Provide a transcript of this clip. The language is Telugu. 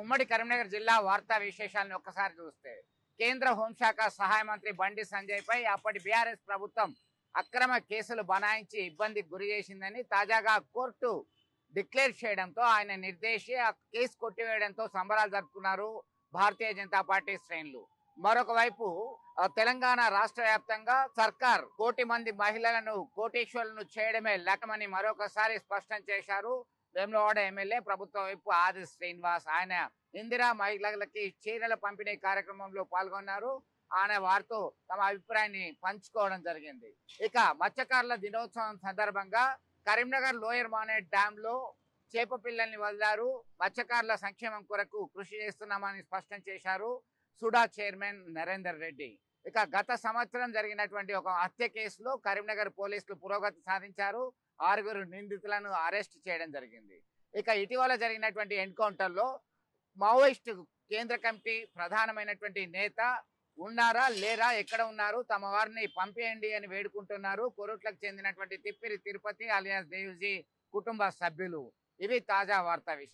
ఉమ్మడి కరీంనగర్ జిల్లా వార్తా విశేషాలను ఒక్కసారి చూస్తే కేంద్ర హోంశాఖ సహాయ మంత్రి బండి సంజయ్ పై అప్పటి బీఆర్ఎస్ ప్రభుత్వం అక్రమ కేసులు బనాయించి ఇబ్బందికి గురి చేసిందని తాజాగా కోర్టు డిక్లేర్ చేయడంతో ఆయన నిర్దేశి ఆ కేసు కొట్టివేయడంతో సంబరాలు జరుపుకున్నారు భారతీయ జనతా పార్టీ శ్రేణులు. మరొక వైపు తెలంగాణ రాష్ట్ర వ్యాప్తంగా సర్కార్ 1 కోటి మంది మహిళలను కోటీశ్వరులను చేయడమే లక్ష్యమని మరొకసారి స్పష్టం చేశారు వేములవాడ ఎమ్మెల్యే ప్రభుత్వ వైపు ఆది శ్రీనివాస్. ఆయన ఇందిరా మహిళలకి చీరల పంపిణీ కార్యక్రమంలో పాల్గొన్నారు. ఆయన వారితో తమ అభిప్రాయాన్ని పంచుకోవడం జరిగింది. ఇక మత్స్యకారుల దినోత్సవం సందర్భంగా కరీంనగర్ లోయర్ మానేట్ డ్యామ్ లో చేప పిల్లల్ని వదిలారు. మత్స్యకారుల సంక్షేమం కొరకు కృషి చేస్తున్నామని స్పష్టం చేశారు సుడా చైర్మన్ నరేందర్ రెడ్డి. ఇక గత సంవత్సరం జరిగినటువంటి ఒక హత్య కేసులో కరీంనగర్ పోలీసులు పురోగతి సాధించారు. 6 నిందితులను అరెస్ట్ చేయడం జరిగింది. ఇక ఇటీవల జరిగినటువంటి ఎన్కౌంటర్లో మావోయిస్టు కేంద్ర కమిటీ ప్రధానమైనటువంటి నేత ఉన్నారా లేరా, ఎక్కడ ఉన్నారు, తమ వారిని పంపేయండి అని వేడుకుంటున్నారు కొరుట్లకు చెందినటువంటి తిప్పిరి తిరుపతి అలియాస్ దేవ్జీ కుటుంబ సభ్యులు. ఇవి తాజా వార్తా విషయం.